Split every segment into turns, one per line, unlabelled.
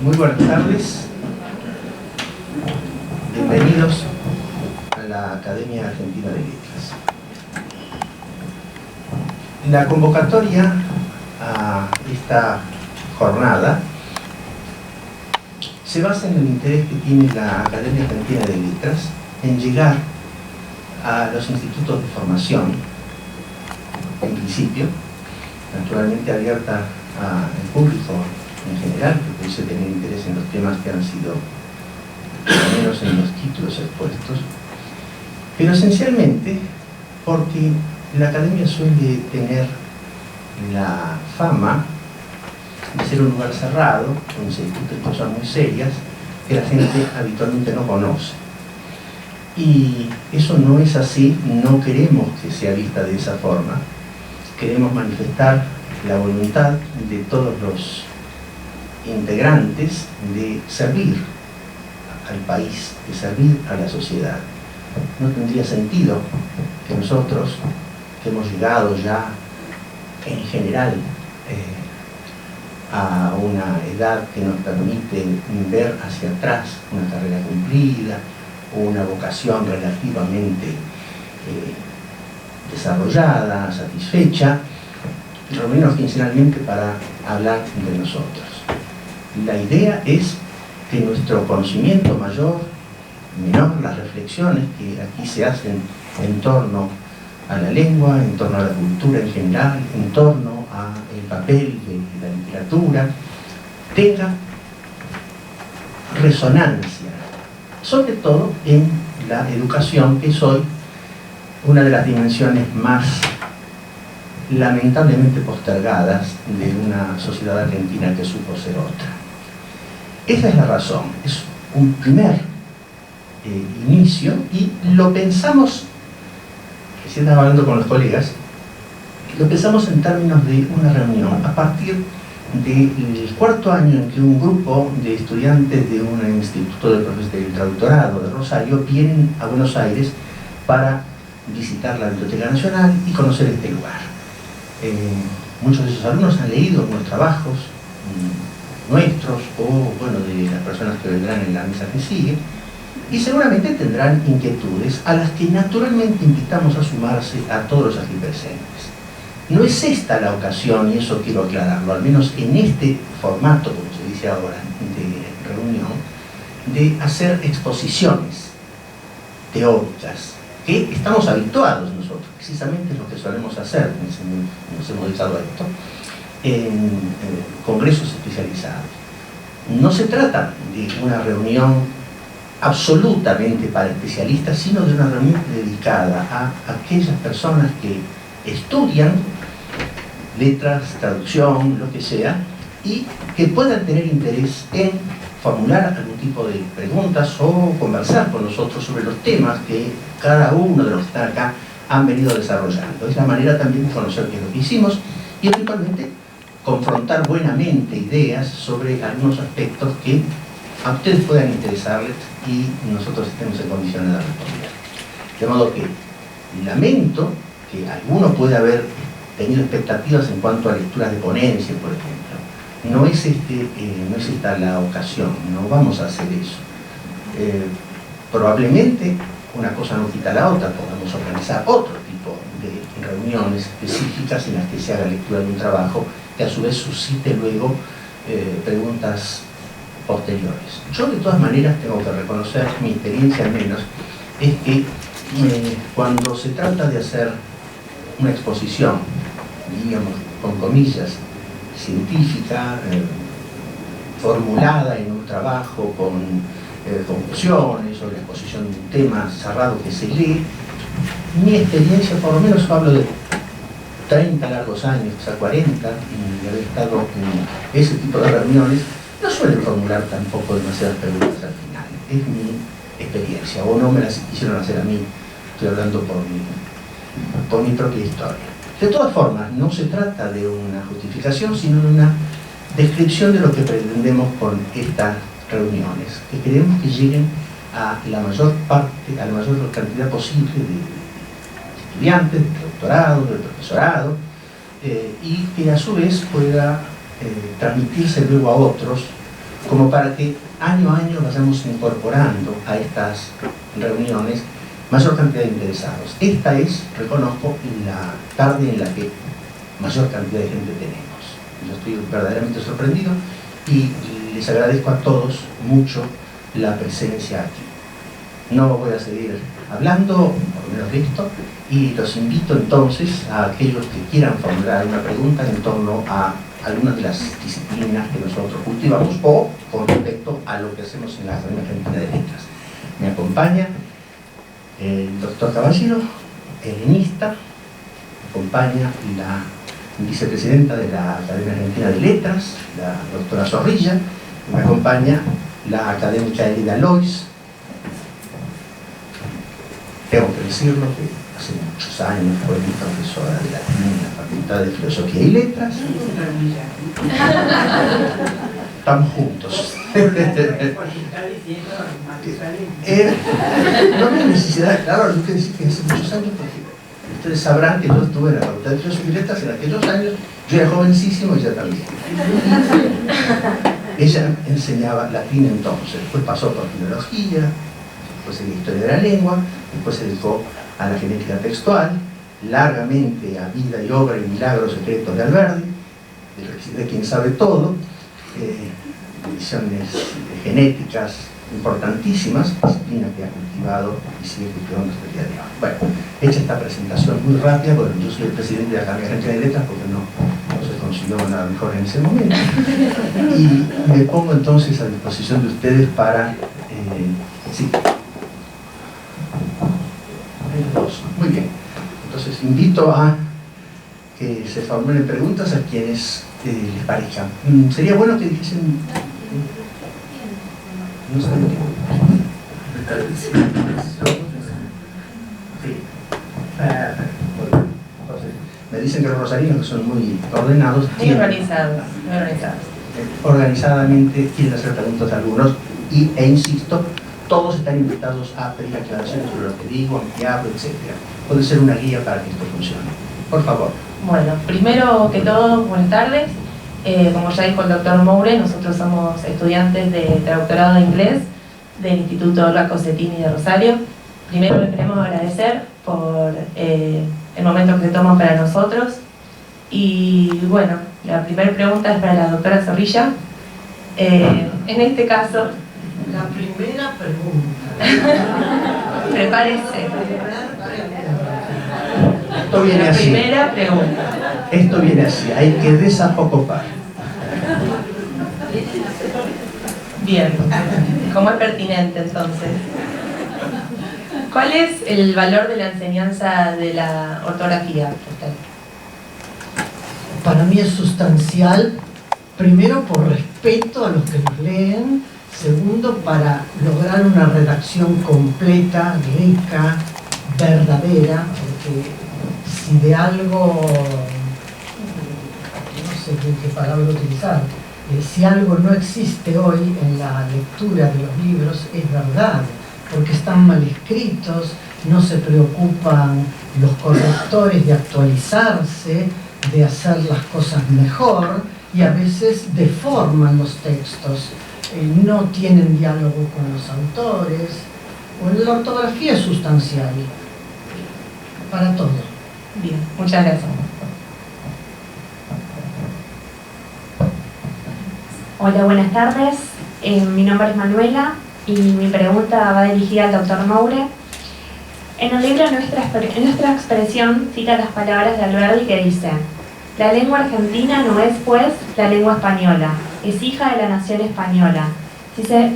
Muy buenas tardes, bienvenidos a la Academia Argentina de Letras. La convocatoria a esta jornada se basa en el interés que tiene la Academia Argentina de Letras en llegar a los institutos de formación, en principio, naturalmente abierta al público en general, que pudiese tener interés en los temas que han sido, al menos en los títulos expuestos, pero esencialmente porque la academia suele tener la fama de ser un lugar cerrado, donde se discuten cosas muy serias que la gente habitualmente no conoce. Y eso no es así, no queremos que sea vista de esa forma. Queremos manifestar la voluntad de todos los integrantes de servir al país, de servir a la sociedad. No tendría sentido que nosotros, que hemos llegado ya en general a una edad que nos permite ver hacia atrás una carrera cumplida, una vocación relativamente desarrollada, satisfecha, reunirnos quincenalmente para hablar de nosotros. La idea es que nuestro conocimiento mayor, menor, las reflexiones que aquí se hacen en torno a la lengua, en torno a la cultura en general, en torno al papel de la literatura, tenga resonancia, sobre todo en la educación, que es hoy una de las dimensiones más lamentablemente postergadas de una sociedad argentina que supo ser otra. Esa es la razón, es un primer inicio, y lo pensamos, recién estaba hablando con los colegas, lo pensamos en términos de una reunión a partir del cuarto año en que un grupo de estudiantes de un instituto de doctorado de Rosario vienen a Buenos Aires para visitar la Biblioteca Nacional y conocer este lugar. Muchos de esos alumnos han leído algunos trabajos nuestros o, bueno, de las personas que vendrán en la mesa que sigue, y seguramente tendrán inquietudes a las que naturalmente invitamos a sumarse a todos los aquí presentes. No es esta la ocasión, y eso quiero aclararlo, al menos en este formato, como se dice ahora, de reunión, de hacer exposiciones teóricas, que estamos habituados nosotros, precisamente es lo que solemos hacer, nos hemos dedicado a esto, en congresos especializados. No se trata de una reunión absolutamente para especialistas, sino de una reunión dedicada a aquellas personas que estudian letras, traducción, lo que sea, y que puedan tener interés en formular algún tipo de preguntas o conversar con nosotros sobre los temas que cada uno de los que están acá han venido desarrollando. Es la manera también de conocer qué es lo que hicimos y eventualmente confrontar buenamente ideas sobre algunos aspectos que a ustedes puedan interesarles y nosotros estemos en condiciones de responder. De modo que lamento que alguno pueda haber tenido expectativas en cuanto a lecturas de ponencia, por ejemplo. No es esta la ocasión, no vamos a hacer eso. Probablemente una cosa no quita la otra, podemos organizar otro tipo de reuniones específicas en las que se haga lectura de un trabajo que a su vez suscite luego preguntas posteriores. Yo de todas maneras tengo que reconocer, mi experiencia al menos, es que cuando se trata de hacer una exposición, digamos, con comillas, científica, formulada en un trabajo con conclusiones o la exposición de un tema cerrado que se lee, mi experiencia, por lo menos hablo de 30 largos años, quizá 40, y haber estado en ese tipo de reuniones, no suelen formular tampoco demasiadas preguntas al final. Es mi experiencia, o no me las quisieron hacer a mí, estoy hablando por mi propia historia. De todas formas, no se trata de una justificación, sino de una descripción de lo que pretendemos con estas reuniones, que queremos que lleguen a la mayor parte, a la mayor cantidad posible de estudiantes, de doctorado, de profesorado, y que a su vez pueda transmitirse luego a otros como para que año a año vayamos incorporando a estas reuniones mayor cantidad de interesados. Esta es, reconozco, la tarde en la que mayor cantidad de gente tenemos. Yo estoy verdaderamente sorprendido y les agradezco a todos mucho la presencia aquí. No voy a seguir hablando, por lo menos de esto, y los invito entonces a aquellos que quieran formular una pregunta en torno a algunas de las disciplinas que nosotros cultivamos o con respecto a lo que hacemos en la Academia Argentina de Letras. Me acompaña el doctor Caballero, helenista, me acompaña la vicepresidenta de la Academia Argentina de Letras, la doctora Zorrilla, me acompaña la académica Elida Lois. Tengo que decirlo que hace muchos años fue mi profesora de latín en la Facultad de Filosofía y Letras. Estamos juntos. No hay necesidad de aclarar, yo quiero decir que hace muchos años, porque ustedes sabrán que yo estuve en la Facultad de Filosofía y Letras en aquellos años, yo era jovencísimo y ella también. Ella enseñaba latín entonces, después pasó por filología, después en historia de la lengua, después se dedicó a la genética textual, largamente a Vida y Obra y Milagros Secretos de Alberdi, de quien sabe todo, ediciones genéticas importantísimas, disciplina que ha cultivado y sigue cultivando hasta el día de hoy. Bueno, hecha esta presentación muy rápida, bueno, yo soy el presidente de la Academia Argentina de Letras porque no se consiguió nada mejor en ese momento, y me pongo entonces a disposición de ustedes para... sí. Muy bien, entonces invito a que se formulen preguntas a quienes les parezca. Sería bueno que dijesen... No sé sí. Me dicen que los rosarinos, que son muy ordenados,
muy organizados.
Organizadamente quieren hacer preguntas a algunos e insisto, todos están invitados a pedir aclaraciones sobre lo que digo, ampliarlo, etc. Puede ser una guía para que esto funcione. Por favor.
Bueno, primero que todo, buenas tardes. Como ya dijo el doctor Moure, nosotros somos estudiantes de doctorado de inglés del Instituto Olga Cossetini de Rosario. Primero les queremos agradecer por el momento que se toman para nosotros. Y bueno, la primera pregunta es para la doctora Zorrilla. En este caso...
La primera pregunta.
Prepárese.
Esto viene
la
así.
Primera pregunta.
Esto viene así, hay que desapocopar.
Bien, ¿cómo es pertinente entonces? ¿Cuál es el valor de la enseñanza de la ortografía?
Para mí es sustancial, primero por respeto a los que nos leen, segundo para lograr una redacción completa, rica, verdadera, porque si de algo, no sé qué palabra utilizar, si algo no existe hoy en la lectura de los libros es verdad, porque están mal escritos, no se preocupan los correctores de actualizarse, de hacer las cosas mejor y a veces deforman los textos, no tienen diálogo con los autores, o la ortografía es sustancial para todo.
Bien, muchas gracias.
Hola, buenas tardes. Mi nombre es Manuela y mi pregunta va dirigida al doctor Moure. En el libro Nuestra Expresión cita las palabras de Alberdi que dice: la lengua argentina no es, pues, la lengua española, es hija de la nación española,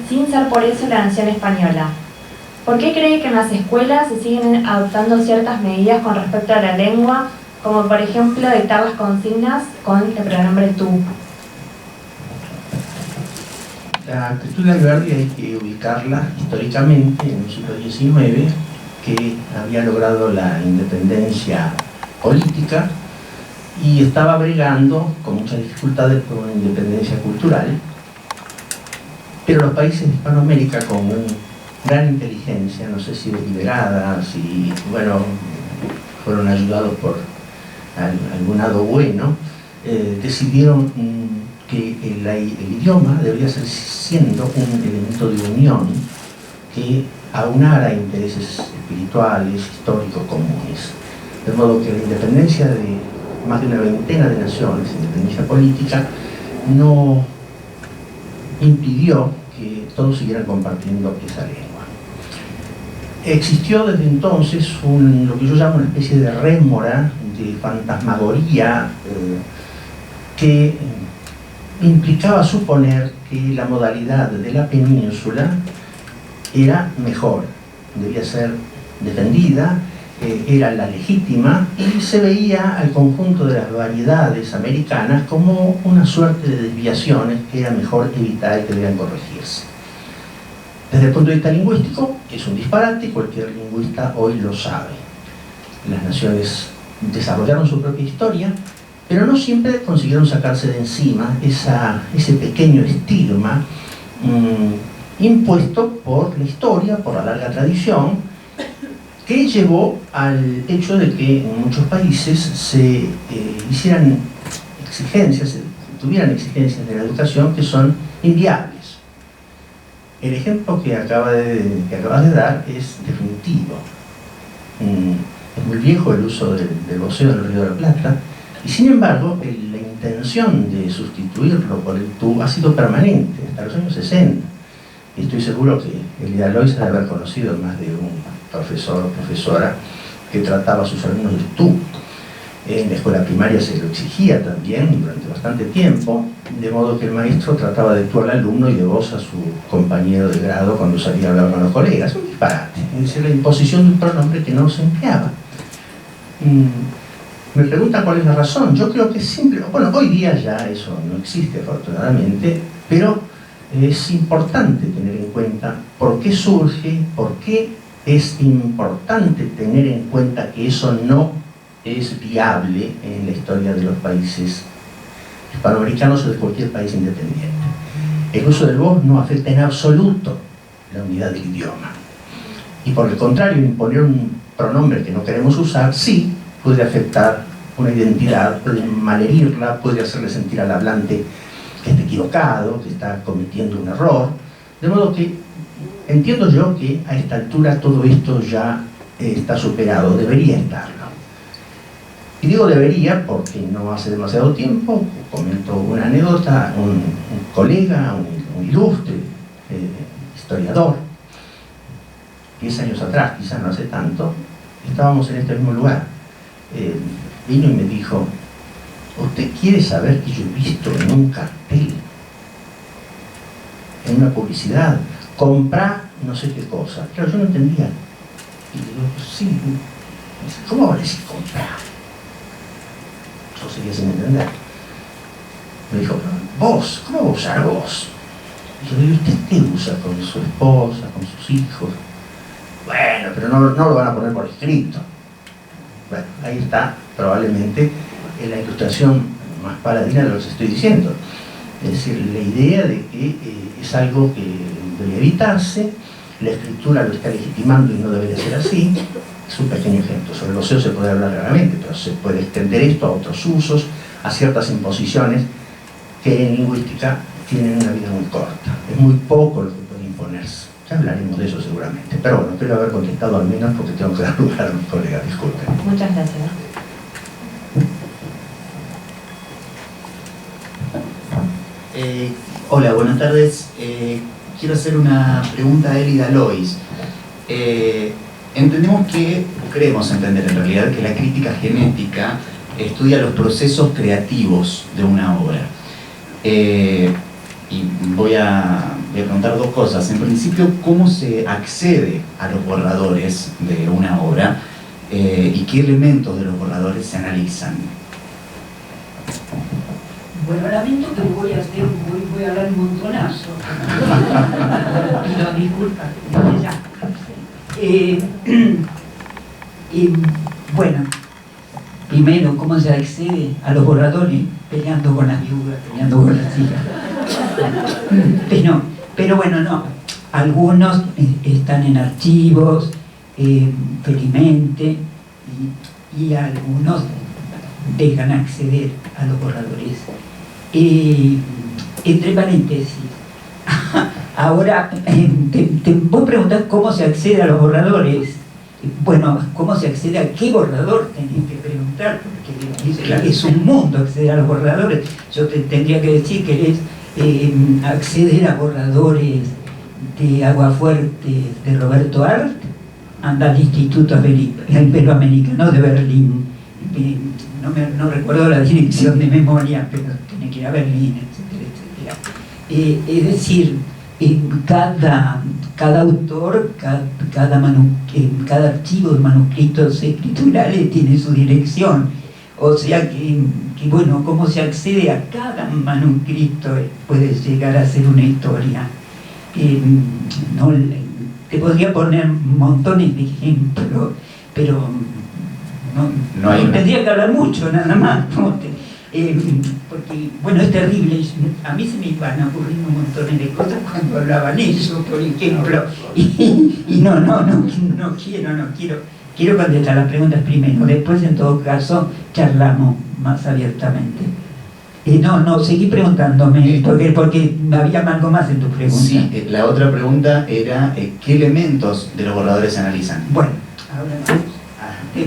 sin ser por eso la nación española. ¿Por qué cree que en las escuelas se siguen adoptando ciertas medidas con respecto a la lengua, como por ejemplo dictar las consignas con el pronombre tú?
La actitud de Alberdi hay que ubicarla históricamente en el siglo XIX, que había logrado la independencia política y estaba bregando con muchas dificultades por una independencia cultural, pero los países de Hispanoamérica con gran inteligencia, no sé si deliberada, si bueno, fueron ayudados por algún lado bueno, decidieron que el idioma debería ser siendo un elemento de unión que aunara intereses espirituales, históricos, comunes. De modo que la independencia de más de una veintena de naciones, independencia política, no impidió que todos siguieran compartiendo esa lengua. Existió desde entonces lo que yo llamo una especie de rémora, de fantasmagoría, que implicaba suponer que la modalidad de la península era mejor, debía ser defendida, era la legítima, y se veía al conjunto de las variedades americanas como una suerte de desviaciones que era mejor evitar y que debían corregirse. Desde el punto de vista lingüístico, es un disparate, cualquier lingüista hoy lo sabe. Las naciones desarrollaron su propia historia, pero no siempre consiguieron sacarse de encima ese pequeño estigma impuesto por la historia, por la larga tradición, que llevó al hecho de que en muchos países se hicieran exigencias, tuvieran exigencias de la educación que son inviables. El ejemplo que acabas de dar es definitivo. Es muy viejo el uso del voceo en el Río de la Plata, y sin embargo la intención de sustituirlo por el tú ha sido permanente hasta los años 60. Y estoy seguro que Elida Lois ha de haber conocido más de un profesor o profesora que trataba a sus alumnos de tú. En la escuela primaria se lo exigía también durante bastante tiempo, de modo que el maestro trataba de tú al alumno y de vos a su compañero de grado cuando salía a hablar con los colegas. Un disparate, es decir, la imposición de un pronombre que no se empleaba. Me preguntan cuál es la razón. Yo creo que es simple. Bueno, hoy día ya eso no existe afortunadamente, pero es importante tener en cuenta por qué surge, por qué es importante tener en cuenta que eso no es viable en la historia de los países hispanoamericanos o de cualquier país independiente. El uso del vos no afecta en absoluto la unidad del idioma. Y por el contrario, imponer un pronombre que no queremos usar, sí, puede afectar una identidad, puede malherirla, puede hacerle sentir al hablante que está equivocado, que está cometiendo un error. De modo que entiendo yo que a esta altura todo esto ya está superado, debería estarlo. Y digo debería porque no hace demasiado tiempo, comento una anécdota, un colega, un ilustre historiador, 10 años atrás, quizás no hace tanto, estábamos en este mismo lugar. Vino y me dijo: ¿usted quiere saber que yo he visto en un cartel, en una publicidad, comprar no sé qué cosa? Claro, yo no entendía. Y digo, sí, ¿cómo va a decir comprar? Yo seguía sin entender. Me dijo, vos, ¿cómo va a usar vos? Y yo le digo, ¿usted qué usa con su esposa, con sus hijos? Bueno, pero no lo van a poner por escrito. Bueno, ahí está probablemente en la ilustración más paladina de lo que estoy diciendo. Es decir, la idea de que es algo que debe evitarse, la escritura lo está legitimando y no debería ser así. Es un pequeño ejemplo. Sobre el voceo se puede hablar claramente, pero se puede extender esto a otros usos, a ciertas imposiciones que en lingüística tienen una vida muy corta. Es muy poco lo que puede imponerse. Ya hablaremos de eso seguramente. Pero bueno, espero haber contestado al menos porque tengo que dar lugar a mis colegas. Disculpen.
Muchas gracias.
Hola, buenas tardes. Quiero hacer una pregunta a Elida Lois. Entendemos que, creemos entender en realidad, que la crítica genética estudia los procesos creativos de una obra. Y voy a preguntar dos cosas. En principio, ¿cómo se accede a los borradores de una obra? ¿Y qué elementos de los borradores se analizan?
Bueno, lamento que voy a hablar un montonazo. Pido disculpas desde ya. Bueno, primero, ¿cómo se accede a los borradores? Peleando con las viudas, peleando con las hijas. Pero bueno, no. Algunos están en archivos, felizmente, y algunos dejan acceder a los borradores. entre paréntesis, ahora, vos preguntás cómo se accede a los borradores. Bueno, ¿cómo se accede a qué borrador? Tenés que preguntar, porque es un mundo acceder a los borradores. Yo tendría que decir que acceder a borradores de Aguafuerte de Roberto Arlt, anda al Instituto Iberoamericano de Berlín. No recuerdo la dirección de memoria, pero tiene que ir a Berlín, etcétera, etcétera. Es decir, cada autor, cada archivo de manuscritos escriturales tiene su dirección. O sea que bueno, cómo se accede a cada manuscrito puede llegar a ser una historia. No, te podría poner montones de ejemplos, pero no tendría que hablar mucho, nada más. Porque, bueno, es terrible. A mí se me iban ocurriendo un montón de cosas cuando hablaban eso, por ejemplo. Y no quiero contestar las preguntas primero. Después, en todo caso, charlamos más abiertamente. Seguí preguntándome, porque había algo más en tu pregunta.
Sí, la otra pregunta era ¿qué elementos de los borradores se analizan?
Bueno, ahora te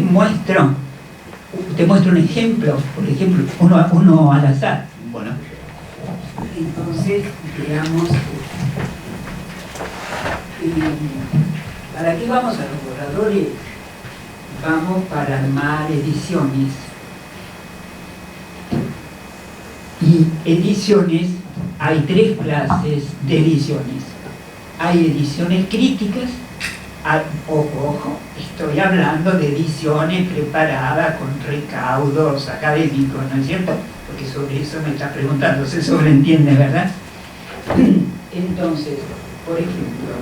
muestro un ejemplo, por ejemplo, uno al azar.
Bueno.
Entonces, veamos, ¿para qué vamos a los borradores? Vamos para armar ediciones. Y ediciones, hay tres clases de ediciones. Hay ediciones críticas, ojo, estoy hablando de ediciones preparadas con recaudos académicos, ¿no es cierto? Porque sobre eso me estás preguntando, se sobreentiende, ¿verdad? Entonces, por ejemplo,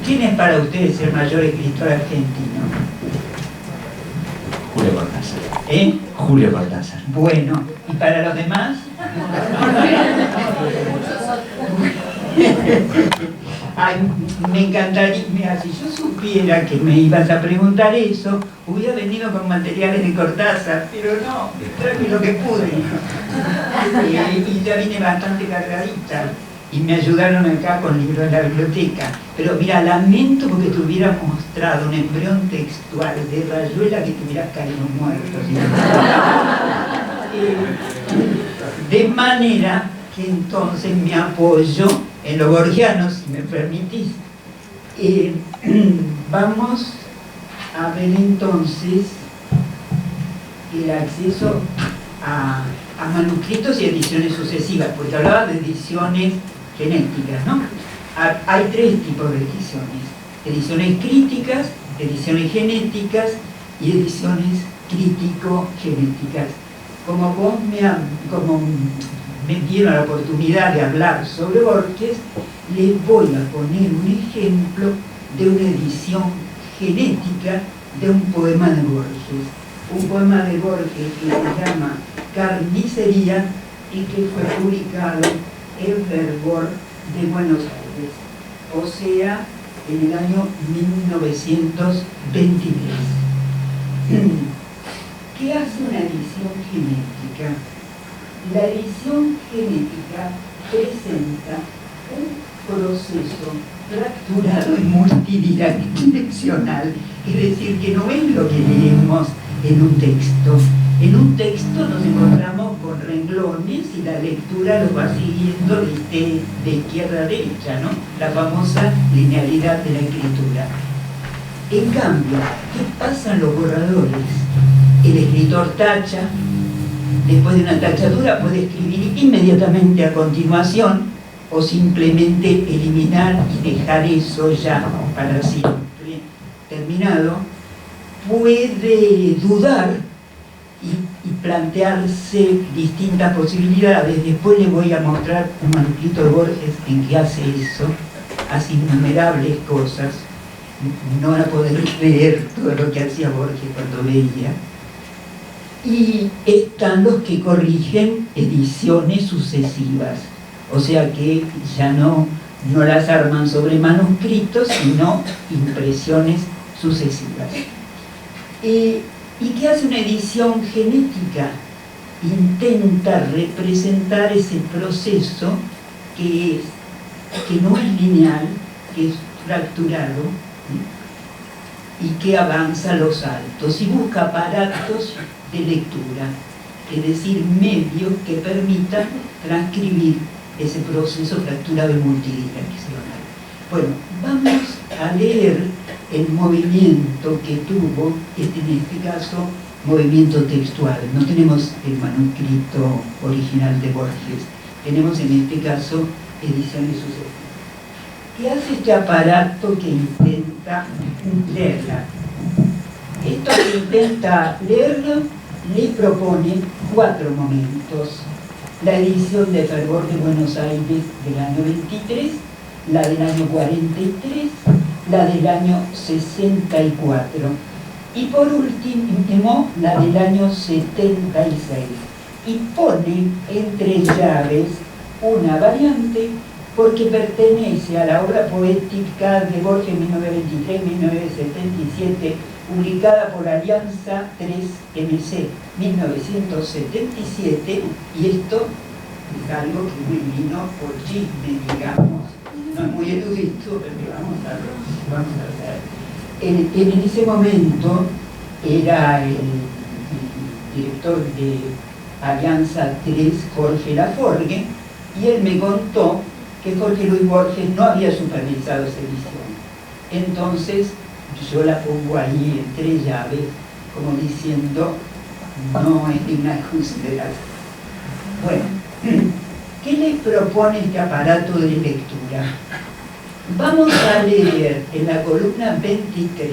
¿quién es para ustedes el mayor escritor argentino?
Julio Cortázar. Julio Cortázar.
Bueno, ¿y para los demás? Ay, me encantaría, mira, si yo supiera que me ibas a preguntar eso, hubiera venido con materiales de Cortázar, pero no, traje lo que pude. Y ya vine bastante cargadita. Y me ayudaron acá con libros de la biblioteca. Pero mira, lamento porque te hubiera mostrado un embrión textual de Rayuela que te hubieras caído muerto. De manera que entonces me apoyo en lo borgiano, si me permitís. Vamos a ver entonces el acceso a manuscritos y ediciones sucesivas, porque hablaba de ediciones genéticas, ¿no? Hay tres tipos de ediciones: ediciones críticas, ediciones genéticas y ediciones crítico-genéticas. Como me dieron la oportunidad de hablar sobre Borges, les voy a poner un ejemplo de una edición genética de un poema de Borges. Un poema de Borges que se llama Carnicería y que fue publicado en Verbor de Buenos Aires, o sea, en el año 1923. ¿Qué hace una edición genética? La edición genética presenta un proceso fracturado y multidireccional, es decir, que no es lo que leemos en un texto. En un texto nos encontramos con renglones y la lectura lo va siguiendo de izquierda a derecha, ¿no? La famosa linealidad de la escritura. En cambio, ¿qué pasa en los borradores? El escritor tacha, después de una tachadura puede escribir inmediatamente a continuación o simplemente eliminar y dejar eso ya para siempre terminado. Puede dudar y plantearse distintas posibilidades. Después les voy a mostrar un manuscrito de Borges en que hace eso, hace innumerables cosas. No van a poder creer todo lo que hacía Borges cuando veía. Y están los que corrigen ediciones sucesivas, o sea que ya no las arman sobre manuscritos, sino impresiones sucesivas. ¿Y qué hace una edición genética? intenta representar ese proceso que no es lineal, que es fracturado, ¿sí? Y que avanza a los saltos y busca aparatos de lectura, es decir, medios que permitan transcribir ese proceso fracturado y multidireccional. Bueno, vamos a leer el movimiento que tuvo, en este caso, movimiento textual. No tenemos el manuscrito original de Borges, tenemos en este caso ediciones sucesivas. ¿Qué hace este aparato que intenta leerla? Esto que intenta leerla le propone 4 momentos. La edición de Fervor de Buenos Aires del año 23, la del año 43, la del año 64 y por último la del año 76. Y pone entre llaves una variante porque pertenece a la obra poética de Borges 1923-1977, publicada por Alianza 3MC 1977, y esto es algo que me vino por chisme, digamos, no es muy erudito, pero vamos a ver. En ese momento era el director de Alianza 3, Jorge Laforgue, y él me contó que Jorge Luis Borges no había supervisado esa edición. Entonces yo la pongo ahí entre llaves, como diciendo, no es de una consideración. Bueno, ¿qué les propone este aparato de lectura? Vamos a leer en la columna 23,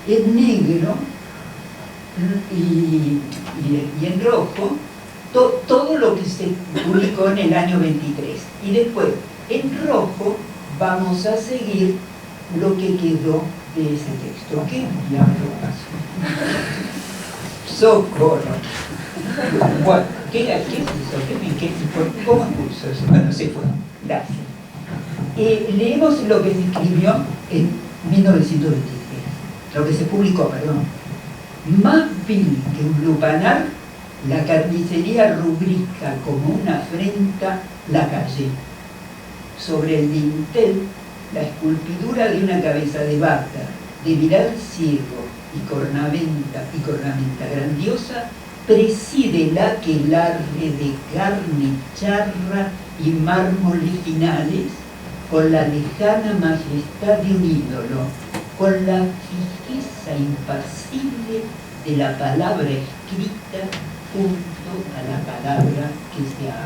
en negro y en rojo, todo lo que se publicó en el año 23. Y después, en rojo, vamos a seguir lo que quedó de ese texto. ¿Qué diablo pasó? ¡Socorro! Bueno, ¿qué es eso? ¿Cómo puso eso? Bueno, se fue. Gracias. Leemos lo que se escribió en 1923, lo que se publicó, perdón. Más vil que un lupanar, la carnicería rubrica como una afrenta la calle. Sobre el dintel, la esculpidura de una cabeza de vaca, de mirar ciego y cornamenta grandiosa, preside el aquelarre de carne charra y mármoles finales, con la lejana majestad de un ídolo, con la fijeza impasible de la palabra escrita junto a la palabra que se habla.